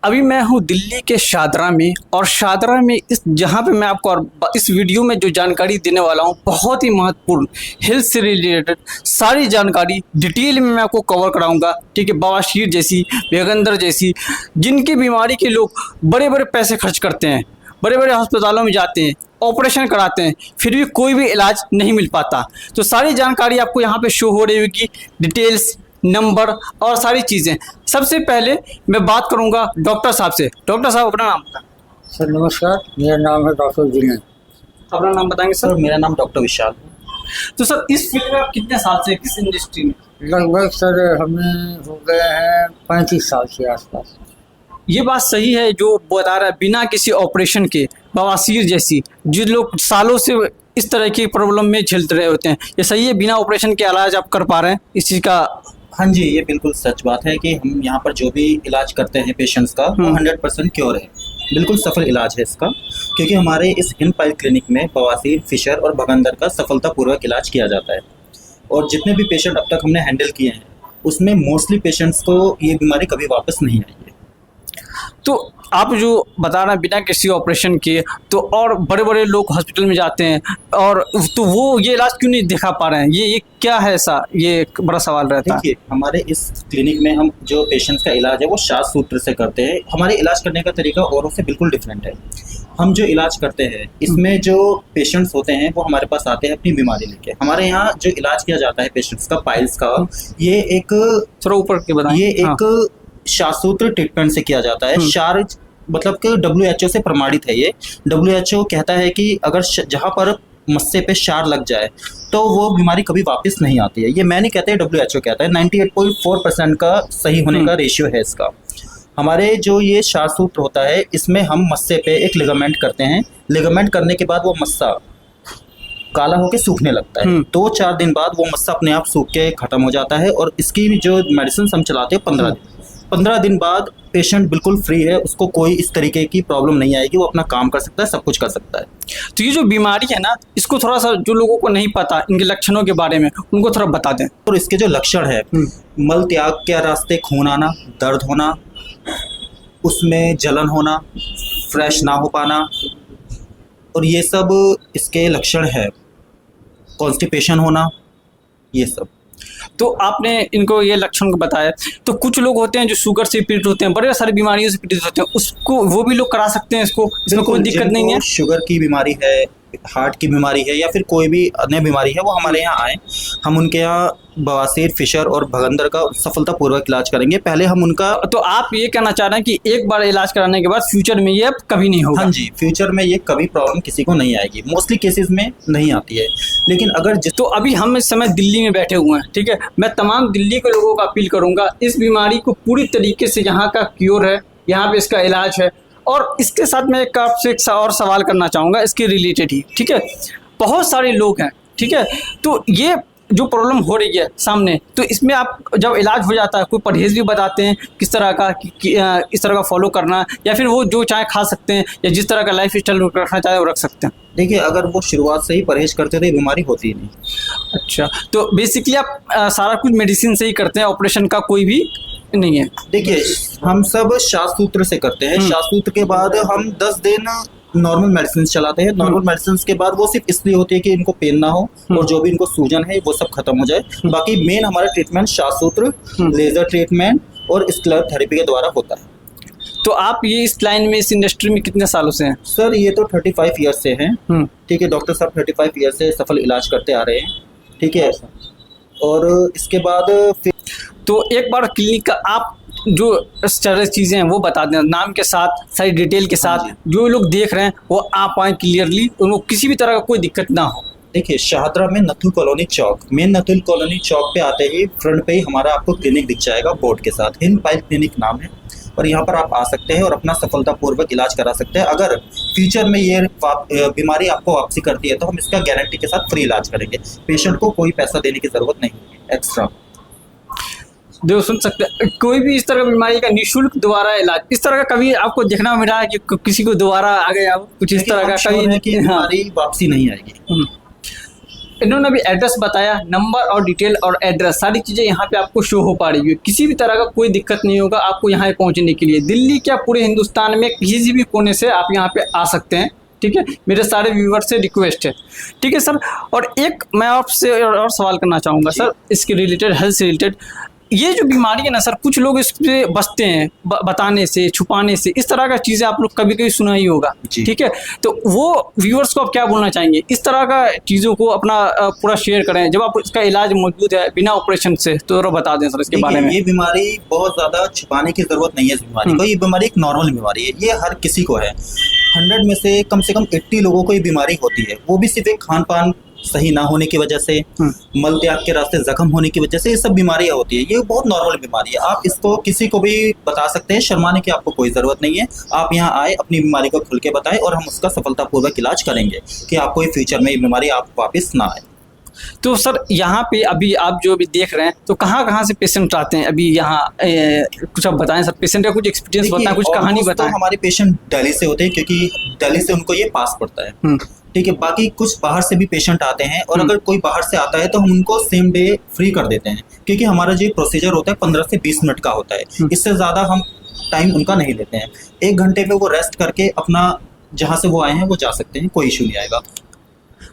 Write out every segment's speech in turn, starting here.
अभी मैं हूँ दिल्ली के शादरा में, और शादरा में इस जहाँ पे मैं आपको और इस वीडियो में जो जानकारी देने वाला हूँ बहुत ही महत्वपूर्ण हेल्थ से रिलेटेड सारी जानकारी डिटेल में मैं आपको कवर कराऊंगा। ठीक है, बवासीर जैसी, वेगंदर जैसी, जिनकी बीमारी के लोग बड़े बड़े पैसे खर्च करते हैं, बड़े बड़े अस्पतालों में जाते हैं, ऑपरेशन कराते हैं, फिर भी कोई भी इलाज नहीं मिल पाता। तो सारी जानकारी आपको यहाँ पे शो हो रही होगी, डिटेल्स, नंबर और सारी चीज़ें। सबसे पहले मैं बात करूंगा डॉक्टर साहब से। डॉक्टर साहब अपना नाम बताएं। सर नमस्कार, मेरा नाम है डॉक्टर विनय। अपना नाम बताएंगे सर। सर मेरा नाम डॉक्टर विशाल। तो सर इस फील्ड में आप कितने साल से, किस इंडस्ट्री में? लगभग सर हमें हो गए हैं 35 साल के आसपास। ये बात सही है जो बता रहा है, बिना किसी ऑपरेशन के बवासीर जैसी जो लोग सालों से इस तरह की प्रॉब्लम में झेल रहे होते हैं, ये सही है? बिना ऑपरेशन के इलाज आप कर पा रहे हैं इस चीज़ का? हाँ जी, ये बिल्कुल सच बात है कि हम यहाँ पर जो भी इलाज करते हैं पेशेंट्स का वो 100% क्योर है, बिल्कुल सफल इलाज है इसका। क्योंकि हमारे इस हिंद पाइल क्लिनिक में बवासीर, फिशर और भगंदर का सफलतापूर्वक इलाज किया जाता है। और जितने भी पेशेंट अब तक हमने हैंडल किए हैं उसमें मोस्टली पेशेंट्स को ये बीमारी कभी वापस नहीं आई है। तो आप जो बता रहे हैं बिना किसी ऑपरेशन के, तो और बड़े बड़े लोग हॉस्पिटल में जाते हैं, और तो वो ये इलाज क्यों नहीं दिखा पा रहे हैं? ये क्या है ऐसा? ये एक बड़ा सवाल रहता है। देखिए, हमारे इस क्लिनिक में हम जो पेशेंट्स का इलाज है वो श्वास सूत्र से करते हैं। हमारे इलाज करने का तरीका औरों से बिल्कुल डिफरेंट है। हम जो इलाज करते हैं इसमें जो पेशेंट्स होते हैं वो हमारे पास आते हैं अपनी बीमारी लेके। हमारे यहाँ जो इलाज किया जाता है पेशेंट्स का, पाइल्स का, ये एक थोड़ा ऊपर के बताएं। ये एक श्वाससूत्र ट्रीटमेंट से किया जाता है। शार्ज मतलब कि WHO से प्रमाणित है। ये WHO कहता है कि अगर जहाँ पर मस्से पे शार लग जाए तो वो बीमारी कभी वापस नहीं आती है। ये मैं नहीं कहता है, WHO कहता है। 98.4% का सही होने का रेशियो है इसका। हमारे जो ये श्वाससूत्र होता है इसमें हम मस्से पे एक लिगामेंट करते हैं। लिगामेंट करने के बाद वो मस्सा काला होकर सूखने लगता है। 2-4 दिन बाद वो मस्सा अपने आप सूख के खत्म हो जाता है। और इसकी जो मेडिसिन हम चलाते हैं 15 दिन बाद पेशेंट बिल्कुल फ्री है, उसको कोई इस तरीके की प्रॉब्लम नहीं आएगी, वो अपना काम कर सकता है, सब कुछ कर सकता है। तो ये जो बीमारी है ना, इसको थोड़ा सा जो लोगों को नहीं पता इनके लक्षणों के बारे में, उनको थोड़ा बता दें। और इसके जो लक्षण है, मल त्याग के रास्ते खून आना, दर्द होना, उसमें जलन होना, फ्रेश ना हो पाना, और ये सब इसके लक्षण है। कॉन्स्टिपेशन होना, ये सब। तो आपने इनको ये लक्षण को बताया। तो कुछ लोग होते हैं जो शुगर से पीड़ित होते हैं, बड़े सारी बीमारियों से पीड़ित होते हैं, उसको वो भी लोग करा सकते हैं इसको? इसमें कोई दिक्कत नहीं है? शुगर की बीमारी है, हार्ट की बीमारी है, या फिर कोई भी अन्य बीमारी है, वो हमारे यहाँ आए, हम उनके यहाँ बवासीर, फिशर और भगंदर का सफलतापूर्वक इलाज करेंगे। पहले हम उनका। तो आप ये कहना चाह रहे हैं कि एक बार इलाज कराने के बाद फ्यूचर में ये अब कभी नहीं होगा? हाँ जी, फ्यूचर में ये कभी प्रॉब्लम किसी को नहीं आएगी। मोस्टली केसेस में नहीं आती है, लेकिन अगर तो अभी हम इस समय दिल्ली में बैठे हुए हैं, ठीक है, मैं तमाम दिल्ली के लोगों को अपील करूंगा, इस बीमारी को पूरी तरीके से यहाँ का क्योर है, यहाँ पे इसका इलाज है। और इसके साथ मैं एक आपसे एक और सवाल करना चाहूँगा इसके रिलेटेड ही, ठीक है। बहुत सारे लोग हैं, ठीक है, तो ये जो प्रॉब्लम हो रही है सामने, तो इसमें आप जब इलाज हो जाता है कोई परहेज़ भी बताते हैं किस तरह का इस तरह का फॉलो करना, या फिर वो जो चाहे खा सकते हैं, या जिस तरह का लाइफ स्टाइल रखना चाहे वो रख सकते हैं? देखिए, अगर वो शुरुआत से ही परहेज करते थे बीमारी होती ही नहीं। अच्छा, तो बेसिकली आप सारा कुछ मेडिसिन से ही करते हैं, ऑपरेशन का कोई भी नहीं है? देखिए, हम सब श्वाससूत्र से करते हैं। श्वाससूत्र के बाद हम 10 दिन नॉर्मल मेडिसिन चलाते हैं। नॉर्मल मेडिसिन के बाद वो सिर्फ इसलिए होती है कि इनको पेन ना हो और जो भी इनको सूजन है वो सब खत्म हो जाए। बाकी मेन हमारा ट्रीटमेंट श्वाससूत्र, लेजर ट्रीटमेंट और स्क्लर थेरेपी के द्वारा होता है। तो आप ये इस लाइन में, इस इंडस्ट्री में कितने सालों से हैं? सर ये तो 35 ईयर्स से हैं। ठीक है, डॉक्टर साहब 35 ईयर्स से सफल इलाज करते आ रहे हैं। ठीक है, और इसके बाद फिर तो एक बार क्लिनिक का आप जो सारी चीज़ें हैं वो बता दें, नाम के साथ, सारी डिटेल के साथ, जो लोग देख रहे हैं वो आप आए क्लियरली, उनको किसी भी तरह का कोई दिक्कत ना हो। देखिए, शाहदरा में नथुल कॉलोनी चौक, मेन नथुल कॉलोनी चौक पे आते ही फ्रंट पे ही हमारा आपको क्लिनिक दिख जाएगा बोर्ड के साथ। हिंद पाइल क्लिनिक नाम है, और यहाँ पर आप आ सकते हैं और अपना सफलतापूर्वक इलाज करा सकते हैं। अगर फ्यूचर में ये बीमारी आपको वापसी करती है तो हम इसका गारंटी के साथ फ्री इलाज करेंगे। पेशेंट को कोई पैसा देने की जरूरत नहीं है एक्स्ट्रा। जो सुन सकते हैं, कोई भी इस तरह की बीमारी का निःशुल्क दोबारा इलाज इस तरह का कभी आपको देखना मिला है कि किसी को दोबारा आ गया कुछ इस तरह का? कभी कि बीमारी वापसी नहीं आएगी। इन्होंने अभी एड्रेस बताया, नंबर और डिटेल और एड्रेस सारी चीज़ें यहाँ पे आपको शो हो पा रही है। किसी भी तरह का कोई दिक्कत नहीं होगा आपको यहाँ पहुँचने के लिए। दिल्ली क्या पूरे हिंदुस्तान में किसी भी कोने से आप यहाँ पे आ सकते हैं, ठीक है। मेरे सारे व्यूवर्स से रिक्वेस्ट है, ठीक है सर। और एक मैं आपसे और सवाल करना चाहूँगा सर, इसके रिलेटेड, हेल्थ से रिलेटेड। ये जो बीमारी है ना सर, कुछ लोग इस पे बचते हैं बताने से, छुपाने से, इस तरह का चीज़ें आप लोग कभी कभी सुना ही होगा, ठीक है। तो वो व्यूअर्स को आप क्या बोलना चाहेंगे? इस तरह का चीज़ों को अपना पूरा शेयर करें जब आप इसका इलाज मौजूद है बिना ऑपरेशन से, तो जरा बता दें सर इसके बारे में। ये बीमारी बहुत ज़्यादा छुपाने की ज़रूरत नहीं है इस बीमारी को। ये बीमारी एक नॉर्मल बीमारी है, ये हर किसी को है। 100 में से कम 80 लोगों को ये बीमारी होती है, वो भी सिर्फ एक खान पान सही ना होने की वजह से, मल त्याग के रास्ते जख्म होने की वजह से ये सब बीमारियां होती है। ये बहुत नॉर्मल बीमारी है, आप इसको किसी को भी बता सकते हैं, शर्माने की आपको कोई ज़रूरत नहीं है। आप यहाँ आए, अपनी बीमारी को खुल के बताएं और हम उसका सफलतापूर्वक इलाज करेंगे कि आपको ये फ्यूचर में ये बीमारी आप वापस ना आए। तो सर यहाँ पे अभी आप जो अभी देख रहे हैं, तो कहाँ से पेशेंट आते हैं अभी यहाँ? कुछ आप बताएं सर, पेशेंट का कुछ एक्सपीरियंस बताएं, कुछ कहानी बताएं। तो हमारे पेशेंट दिल्ली से होते हैं क्योंकि दिल्ली से उनको ये पास पड़ता है, ठीक है। बाकी कुछ बाहर से भी पेशेंट आते हैं, और अगर कोई बाहर से आता है तो हम उनको सेम डे फ्री कर देते हैं, क्योंकि हमारा जो प्रोसीजर होता है 15 से 20 मिनट का होता है। इससे ज़्यादा हम टाइम उनका नहीं लेते हैं। 1 घंटे में वो रेस्ट करके अपना जहाँ से वो आए हैं वो जा सकते हैं, कोई इशू नहीं आएगा।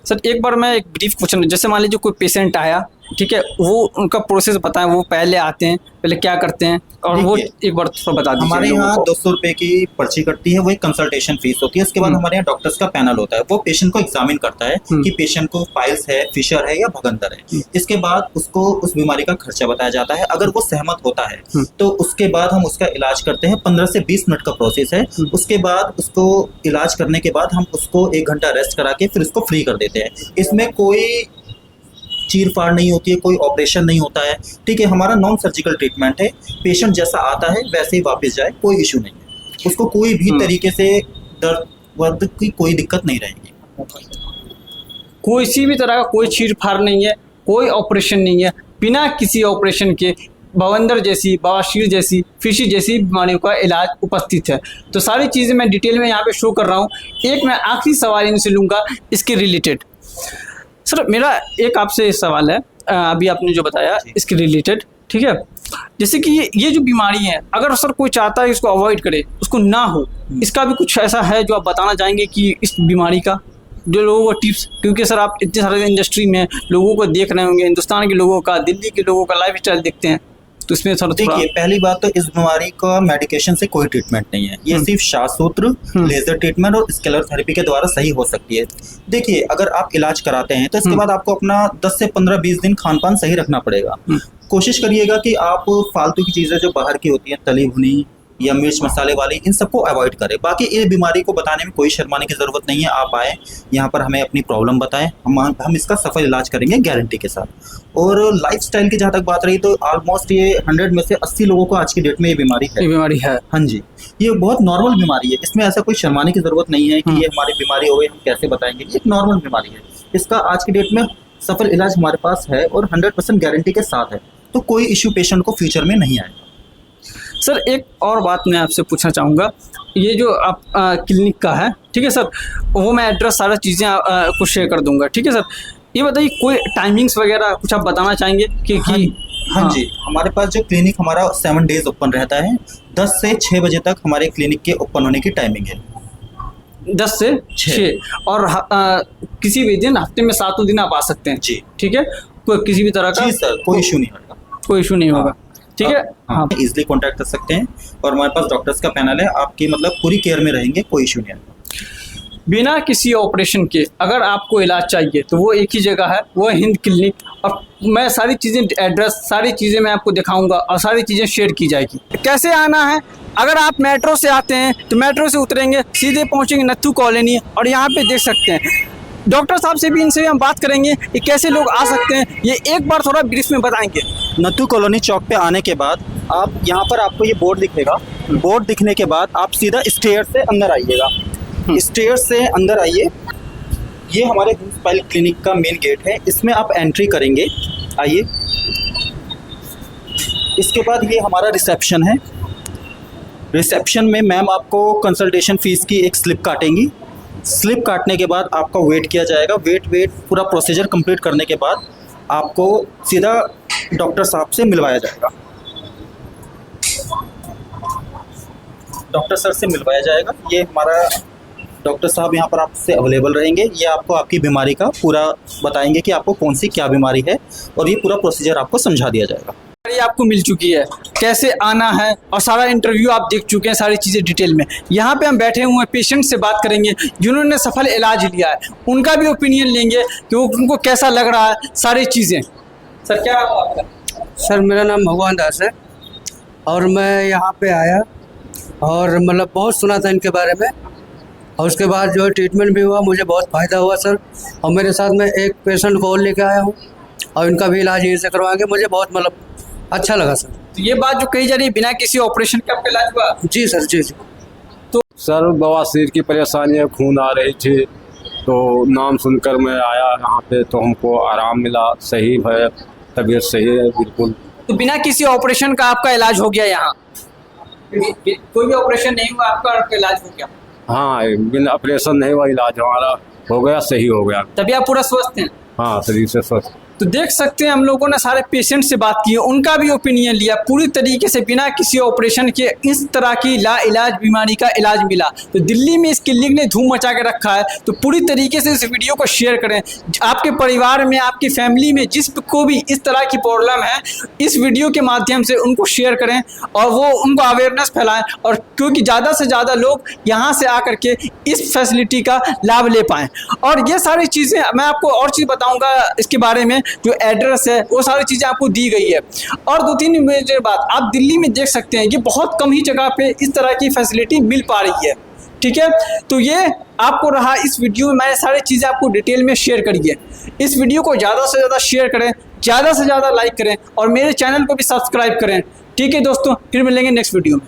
सर एक बार मैं एक ब्रीफ क्वेश्चन, जैसे मान लीजिए कोई पेशेंट आया, ठीक है, वो उनका प्रोसेस बताएं, वो पहले आते हैं, पहले क्या करते हैं, और वो एक बार थोड़ा बता दीजिए। हमारे यहाँ 200 रुपये की पर्ची कटती है, वो एक कंसल्टेशन फीस होती है। उसके बाद हमारे यहाँ डॉक्टर्स का पैनल होता है, वो पेशेंट को एग्जामिन करता है कि पेशेंट को पाइल्स है, फिशर है या भगंदर है। इसके बाद उसको उस बीमारी का खर्चा बताया जाता है। अगर वो सहमत होता है तो उसके बाद हम उसका इलाज करते हैं। 15 से 20 मिनट का प्रोसेस है। उसके बाद उसको इलाज करने के बाद हम उसको 1 घंटा रेस्ट करा के फिर उसको फ्री कर देते हैं। इसमें कोई चीर फाड़ नहीं होती है, कोई ऑपरेशन नहीं होता है, ठीक है। हमारा नॉन सर्जिकल ट्रीटमेंट है, पेशेंट जैसा आता है वैसे ही वापस जाए, कोई इशू नहीं है। उसको कोई भी तरीके से दर्द वर्द की कोई दिक्कत नहीं रहेगी। कोई सी भी तरह का कोई चीर फाड़ नहीं है, कोई ऑपरेशन नहीं है। बिना किसी ऑपरेशन के बवंदर जैसी, बवासीर जैसी, फिशी जैसी बीमारियों का इलाज उपस्थित है। तो सारी चीज़ें मैं डिटेल में यहाँ पे शो कर रहा हूँ। एक मैं आखिरी सवाल इनसे लूँगा इसके रिलेटेड। सर मेरा एक आपसे सवाल है, अभी आपने जो बताया इसके रिलेटेड, ठीक है। जैसे कि ये जो बीमारी है, अगर सर कोई चाहता है इसको अवॉइड करे, उसको ना हो, इसका भी कुछ ऐसा है जो आप बताना चाहेंगे कि इस बीमारी का जो लोगों को टिप्स, क्योंकि सर आप इतने सारे इंडस्ट्री में लोगों को देख रहे होंगे, हिंदुस्तान के लोगों का, दिल्ली के लोगों का लाइफ स्टाइल देखते हैं, तो इसमें थोड़ा देखिए, पहली बात तो इस बीमारी का मेडिकेशन से कोई ट्रीटमेंट नहीं है। ये सिर्फ श्वाससूत्र, लेजर ट्रीटमेंट और स्केलर थेरेपी के द्वारा सही हो सकती है। देखिए, अगर आप इलाज कराते हैं तो इसके बाद आपको अपना 10 से 15-20 दिन खान पान सही रखना पड़ेगा। कोशिश करिएगा कि आप फालतू की चीज़ें जो बाहर की होती हैं, तली भुनी या मिर्च मसाले वाली, इन सबको अवॉइड करें। बाकी ये बीमारी को बताने में कोई शर्माने की ज़रूरत नहीं है। आप आए यहाँ पर, हमें अपनी प्रॉब्लम बताएं, हम इसका सफल इलाज करेंगे गारंटी के साथ। और लाइफस्टाइल की जहाँ तक बात रही, तो ऑलमोस्ट ये 100 में से 80 लोगों को आज की डेट में ये बीमारी है। हाँ जी, ये बहुत नॉर्मल बीमारी है। इसमें ऐसा कोई शर्माने की ज़रूरत नहीं है कि ये हमारी बीमारी हो गई, हम कैसे बताएंगे। ये एक नॉर्मल बीमारी है, इसका आज की डेट में सफल इलाज हमारे पास है और 100% गारंटी के साथ है। तो कोई इशू पेशेंट को फ्यूचर में नहीं आएगा। सर एक और बात मैं आपसे पूछना चाहूँगा, ये जो आप क्लिनिक का है, ठीक है सर, वो मैं एड्रेस सारा चीज़ें आपको शेयर कर दूंगा, ठीक है सर। ये बताइए कोई टाइमिंग्स वगैरह कुछ आप बताना चाहेंगे कि हाँ जी, हमारे पास जो क्लिनिक हमारा 7 डेज ओपन रहता है। 10 से 6 बजे तक हमारे क्लिनिक के ओपन होने की टाइमिंग है। 10 से 6 और किसी भी दिन हफ्ते में 7 दिन आप आ सकते हैं जी, ठीक है। कोई किसी भी तरह का कोई इशू नहीं होगा, कोई इशू नहीं होगा, ठीक है। हाँ, इजीली कांटेक्ट कर सकते हैं और हमारे पास डॉक्टर्स का पैनल है, आपकी मतलब पूरी केयर में रहेंगे, कोई इशू नहीं आएगा। बिना किसी ऑपरेशन के अगर आपको इलाज चाहिए तो वो एक ही जगह है, वो है हिंद क्लिनिक। और मैं सारी चीज़ें, एड्रेस, सारी चीज़ें मैं आपको दिखाऊंगा और सारी चीज़ें शेयर की जाएगी। कैसे आना है? अगर आप मेट्रो से आते हैं तो मेट्रो से उतरेंगे, सीधे पहुंचेंगे नत्थू कॉलोनी, और यहाँ पे देख सकते हैं डॉक्टर साहब से भी, इनसे हम बात करेंगे कि कैसे लोग आ सकते हैं। ये एक बार थोड़ा ब्रीफ में बताएंगे। नत्थू कॉलोनी चौक पे आने के बाद आप यहाँ पर आपको ये बोर्ड दिखेगा। बोर्ड दिखने के बाद आप सीधा स्टेयर से अंदर आइएगा। स्टेयर से अंदर आइए, ये हमारे स्पाइल क्लिनिक का मेन गेट है, इसमें आप एंट्री करेंगे। आइए, इसके बाद ये हमारा रिसेप्शन है। रिसेप्शन में मैम आपको कंसल्टेशन फ़ीस की एक स्लिप काटेंगी। स्लिप काटने के बाद आपका वेट किया जाएगा। वेट पूरा प्रोसीजर कंप्लीट करने के बाद आपको सीधा डॉक्टर साहब से मिलवाया जाएगा। डॉक्टर सर से मिलवाया जाएगा। ये हमारा डॉक्टर साहब यहाँ पर आपसे अवेलेबल रहेंगे। ये आपको आपकी बीमारी का पूरा बताएंगे कि आपको कौन सी क्या बीमारी है, और ये पूरा प्रोसीजर आपको समझा दिया जाएगा। ये आपको मिल चुकी है, कैसे आना है, और सारा इंटरव्यू आप देख चुके हैं, सारी चीज़ें डिटेल में। यहाँ पे हम बैठे हुए हैं, पेशेंट से बात करेंगे जिन्होंने सफल इलाज लिया है, उनका भी ओपिनियन लेंगे कि उनको कैसा लग रहा है, सारी चीज़ें। सर क्या नाम आपका? सर मेरा नाम भगवान दास है और मैं यहाँ पे आया और मतलब बहुत सुना था इनके बारे में, और उसके बाद जो है ट्रीटमेंट भी हुआ, मुझे बहुत फ़ायदा हुआ सर। और मेरे साथ मैं एक पेशेंट को और लेके आया हूँ और इनका भी इलाज यहीं से करवाएंगे। मुझे बहुत मतलब अच्छा लगा सर। तो ये बात जो कही जा रही है, बिना किसी ऑपरेशन के आपका इलाज हुआ? जी सर, जी जी। सर बवासीर की परेशानियाँ, खून आ रही थी, तो नाम सुनकर मैं आया यहाँ पे, तो हमको आराम मिला, सही है, तबीयत सही है बिल्कुल। तो बिना किसी ऑपरेशन का आपका इलाज हो गया यहाँ? कोई भी ऑपरेशन नहीं हुआ, आपका इलाज हो गया? हाँ, बिना ऑपरेशन नहीं हुआ, इलाज हमारा हो गया, सही हो गया। तभी आप पूरा स्वस्थ हैं? हाँ, शरीर से स्वस्थ। तो देख सकते हैं हम लोगों ने सारे पेशेंट से बात की, उनका भी ओपिनियन लिया, पूरी तरीके से बिना किसी ऑपरेशन के इस तरह की लाइलाज बीमारी का इलाज मिला। तो दिल्ली में इस क्लिनिक ने धूम मचा के रखा है। तो पूरी तरीके से इस वीडियो को शेयर करें, आपके परिवार में, आपकी फैमिली में जिसको भी इस तरह की प्रॉब्लम है, इस वीडियो के माध्यम से उनको शेयर करें और वो उनको अवेयरनेस फैलाएं, और क्योंकि ज़्यादा से ज़्यादा लोग यहाँ से आकर के इस फैसिलिटी का लाभ ले पाएँ। और ये सारी चीज़ें मैं आपको और चीज़ बताऊँगा इसके बारे में, जो एड्रेस है वो सारी चीज़ें आपको दी गई है। और 2-3 मेजर बात आप दिल्ली में देख सकते हैं, ये बहुत कम ही जगह पे इस तरह की फैसिलिटी मिल पा रही है। ठीक है, तो ये आपको रहा इस वीडियो में, मैंने सारी चीज़ें आपको डिटेल में शेयर करी है। इस वीडियो को ज़्यादा से ज़्यादा शेयर करें, ज़्यादा से ज़्यादा लाइक करें और मेरे चैनल को भी सब्सक्राइब करें। ठीक है दोस्तों, फिर मिलेंगे नेक्स्ट वीडियो में।